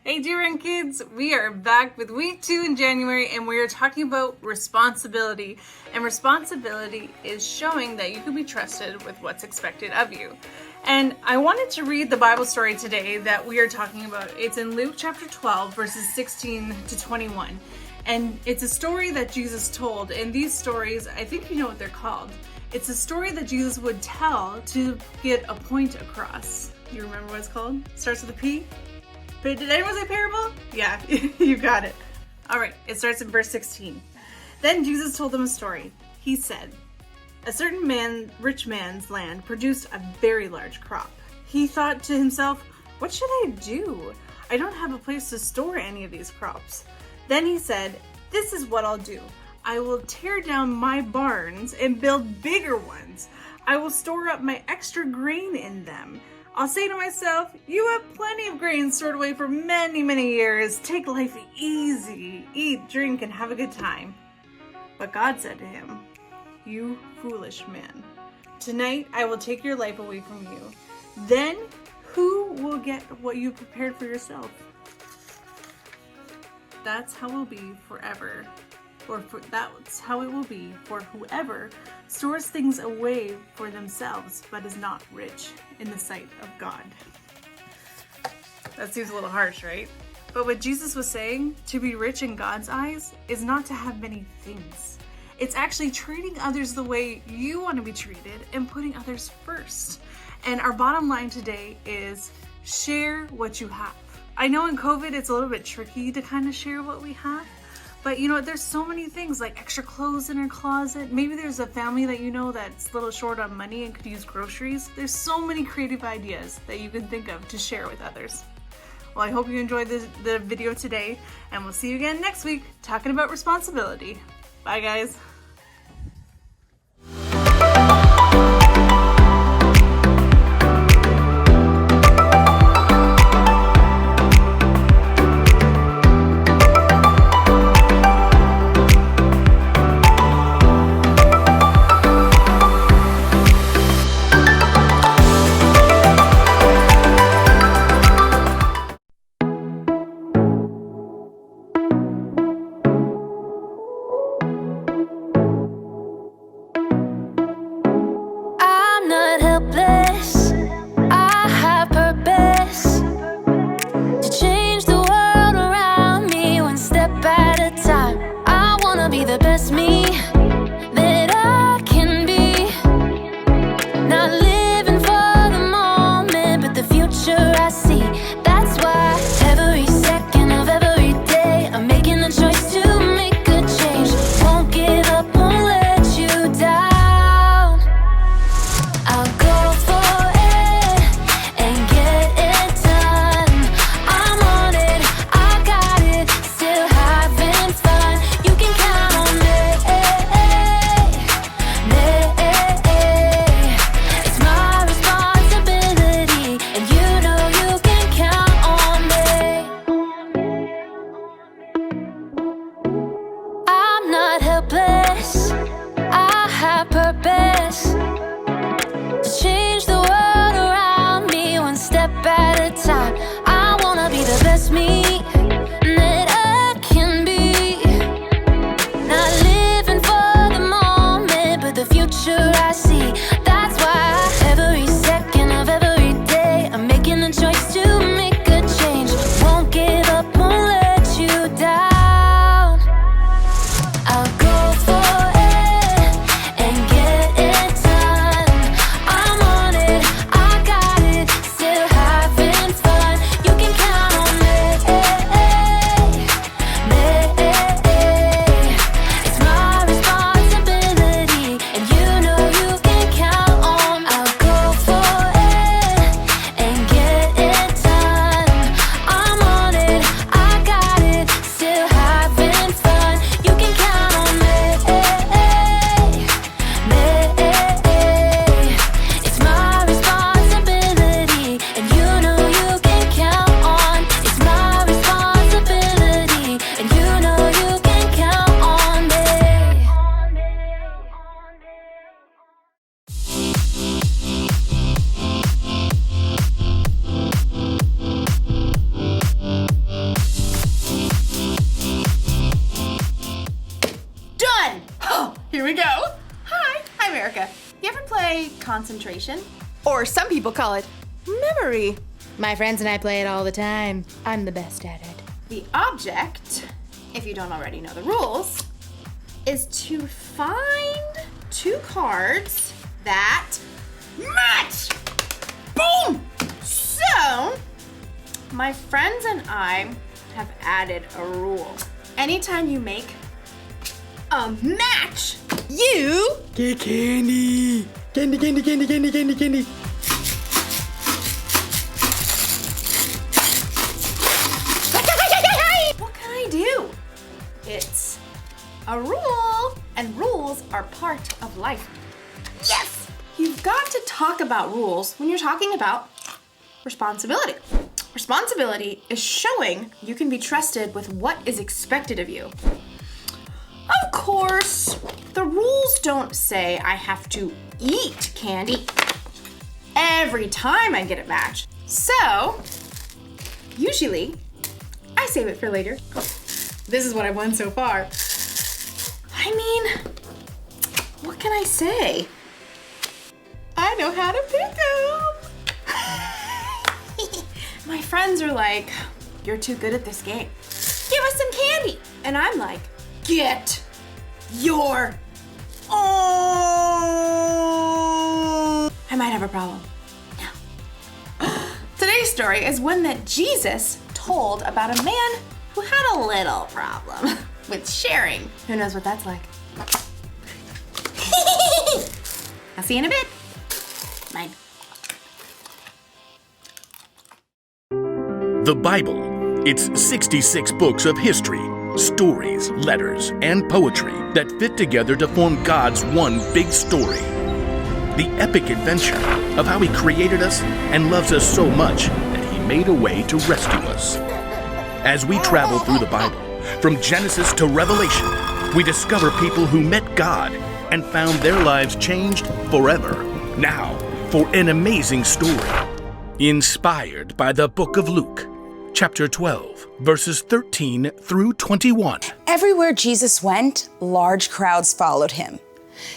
Hey dear and kids, we are back with week 2 in January and we are talking about responsibility. And responsibility is showing that you can be trusted with what's expected of you. And I wanted to read the Bible story today that we are talking about. It's in Luke chapter 12 verses 16 to 21. And it's a story that Jesus told, and these stories, I think you know what they're called. It's a story that Jesus would tell to get a point across. You remember what it's called? Starts with a P? But did anyone say parable? Yeah, you got it. All right, it starts in verse 16. Then Jesus told them a story. He said, a certain rich man's land produced a very large crop. He thought to himself, what should I do? I don't have a place to store any of these crops. Then he said, this is what I'll do. I will tear down my barns and build bigger ones. I will store up my extra grain in them. I'll say to myself, you have plenty of grain stored away for many, many years. Take life easy. Eat, drink, and have a good time. But God said to him, you foolish man, tonight I will take your life away from you. Then who will get what you prepared for yourself? That's how it will be forever. That's how it will be for whoever stores things away for themselves, but is not rich in the sight of God. That seems a little harsh, right? But what Jesus was saying, to be rich in God's eyes, is not to have many things. It's actually treating others the way you want to be treated and putting others first. And our bottom line today is share what you have. I know in COVID it's a little bit tricky to kind of share what we have. But you know, there's so many things like extra clothes in her closet. Maybe there's a family that you know that's a little short on money and could use groceries. There's so many creative ideas that you can think of to share with others. Well, I hope you enjoyed the video today, and we'll see you again next week talking about responsibility. Bye, guys. say concentration, or some people call it memory. My friends and I play it all the time. I'm the best at it. The object, if you don't already know the rules, is to find 2 cards that match. Boom! So, my friends and I have added a rule. Anytime you make a match, you Get candy! Candy, candy, candy, candy, candy, candy. What can I do? It's a rule, and rules are part of life. Yes! You've got to talk about rules when you're talking about responsibility. Responsibility is showing you can be trusted with what is expected of you. Of course, the rules don't say I have to eat candy every time I get a match. So, usually, I save it for later. This is what I've won so far. I mean, what can I say? I know how to pick 'em. My friends are like, you're too good at this game. Give us some candy. And I'm like, get your own. I might have a problem. No. Today's story is one that Jesus told about a man who had a little problem with sharing. Who knows what that's like? I'll see you in a bit. Mine. The Bible. It's 66 books of history, stories, letters, and poetry that fit together to form God's one big story. The epic adventure of how He created us and loves us so much that He made a way to rescue us. As we travel through the Bible, from Genesis to Revelation, we discover people who met God and found their lives changed forever. Now, for an amazing story, inspired by the book of Luke, chapter 12, verses 13 through 21. Everywhere Jesus went, large crowds followed him.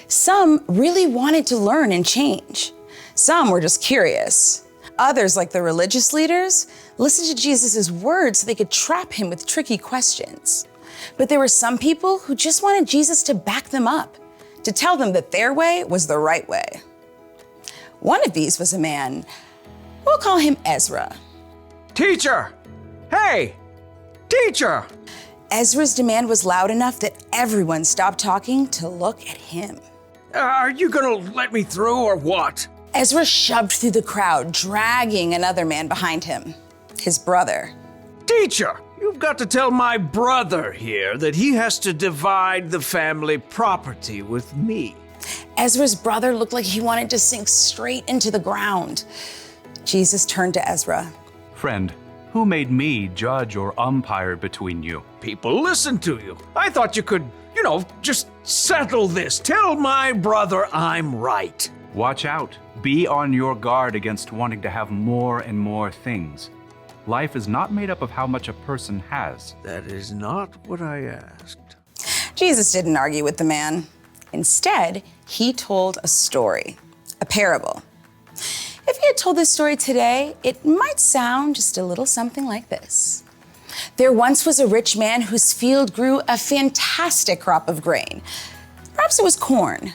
Some really wanted to learn and change. Some were just curious. Others, like the religious leaders, listened to Jesus' words so they could trap him with tricky questions. But there were some people who just wanted Jesus to back them up, to tell them that their way was the right way. One of these was a man, we'll call him Ezra. Teacher! Hey! Teacher! Ezra's demand was loud enough that everyone stopped talking to look at him. Are you gonna let me through or what? Ezra shoved through the crowd, dragging another man behind him, his brother. Teacher! You've got to tell my brother here that he has to divide the family property with me. Ezra's brother looked like he wanted to sink straight into the ground. Jesus turned to Ezra. Friend, who made me judge or umpire between you? People listen to you. I thought you could, just settle this. Tell my brother I'm right. Watch out. Be on your guard against wanting to have more and more things. Life is not made up of how much a person has. That is not what I asked. Jesus didn't argue with the man. Instead, he told a story, a parable. If he had told this story today, it might sound just a little something like this. There once was a rich man whose field grew a fantastic crop of grain. Perhaps it was corn.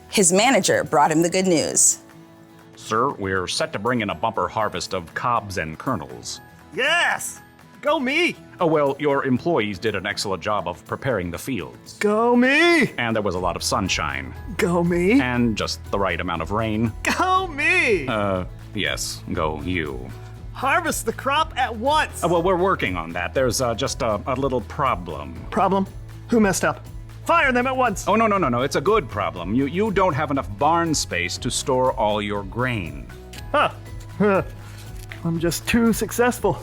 His manager brought him the good news. Sir, we're set to bring in a bumper harvest of cobs and kernels. Yes! Go me! Oh, well, your employees did an excellent job of preparing the fields. Go me! And there was a lot of sunshine. Go me! And just the right amount of rain. Go me! Yes, go you. Harvest the crop at once! Well, we're working on that. There's just a little problem. Problem? Who messed up? Fire them at once! Oh, no. It's a good problem. You don't have enough barn space to store all your grain. Huh. I'm just too successful.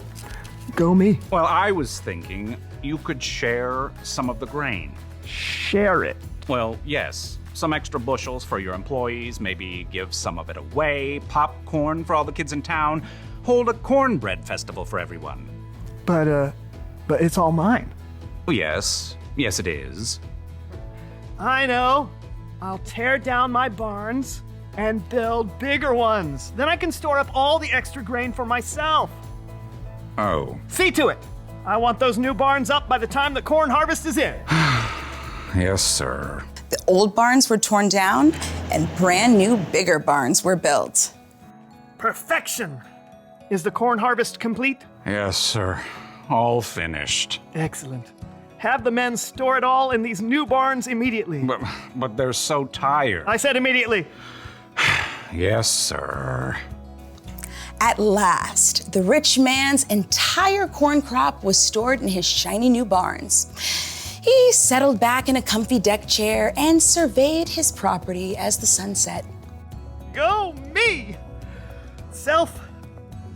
Go me. Well, I was thinking you could share some of the grain. Share it. Well, yes. Some extra bushels for your employees, maybe give some of it away, popcorn for all the kids in town, hold a cornbread festival for everyone. But it's all mine. Oh, yes. Yes, it is. I know. I'll tear down my barns, and build bigger ones. Then I can store up all the extra grain for myself. Oh. See to it. I want those new barns up by the time the corn harvest is in. Yes, sir. The old barns were torn down and brand new, bigger barns were built. Perfection. Is the corn harvest complete? Yes, sir. All finished. Excellent. Have the men store it all in these new barns immediately. But they're so tired. I said immediately. Yes, sir. At last, the rich man's entire corn crop was stored in his shiny new barns. He settled back in a comfy deck chair and surveyed his property as the sun set. Go me! Self,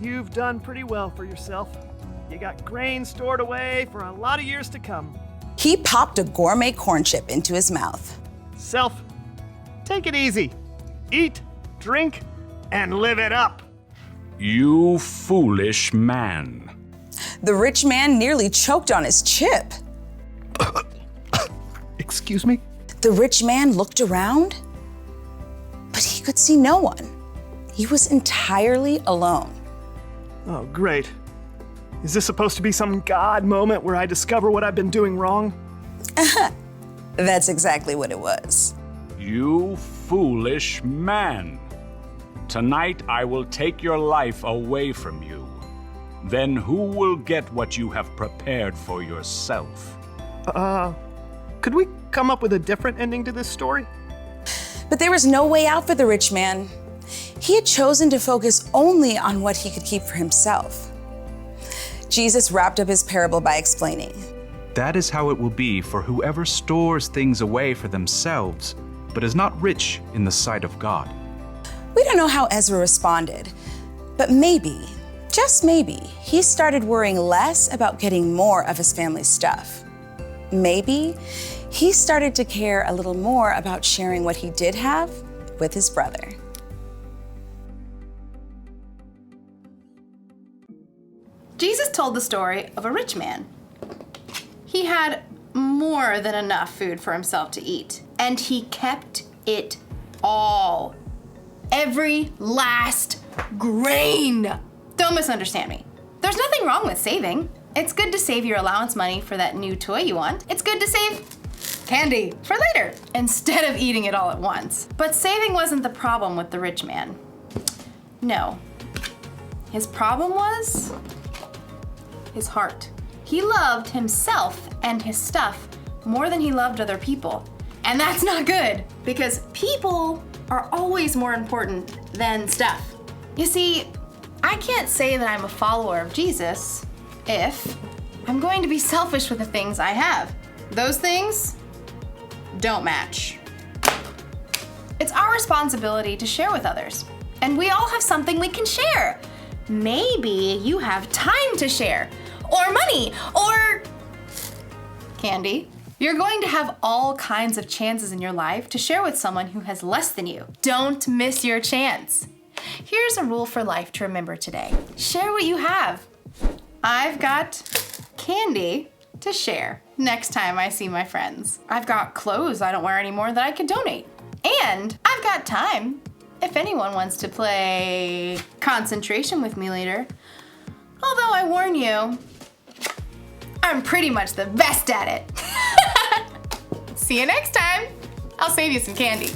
you've done pretty well for yourself. You got grain stored away for a lot of years to come. He popped a gourmet corn chip into his mouth. Self, take it easy. Eat, drink, and live it up. You foolish man. The rich man nearly choked on his chip. Excuse me? The rich man looked around, but he could see no one. He was entirely alone. Oh, great. Is this supposed to be some God moment where I discover what I've been doing wrong? That's exactly what it was. You foolish man. Tonight I will take your life away from you. Then who will get what you have prepared for yourself? Could we come up with a different ending to this story? But there was no way out for the rich man. He had chosen to focus only on what he could keep for himself. Jesus wrapped up his parable by explaining, That is how it will be for whoever stores things away for themselves, but is not rich in the sight of God. We don't know how Ezra responded, but maybe, just maybe, he started worrying less about getting more of his family's stuff. Maybe he started to care a little more about sharing what he did have with his brother. Jesus told the story of a rich man. He had more than enough food for himself to eat, and he kept it all. Every last grain. Don't misunderstand me. There's nothing wrong with saving. It's good to save your allowance money for that new toy you want. It's good to save candy for later instead of eating it all at once. But saving wasn't the problem with the rich man. No. His problem was his heart. He loved himself and his stuff more than he loved other people. And that's not good, because people are always more important than stuff. You see, I can't say that I'm a follower of Jesus if I'm going to be selfish with the things I have. Those things don't match. It's our responsibility to share with others, and we all have something we can share. Maybe you have time to share, or money, or candy. You're going to have all kinds of chances in your life to share with someone who has less than you. Don't miss your chance. Here's a rule for life to remember today. Share what you have. I've got candy to share next time I see my friends. I've got clothes I don't wear anymore that I could donate. And I've got time if anyone wants to play concentration with me later. Although I warn you, I'm pretty much the best at it. See you next time. I'll save you some candy.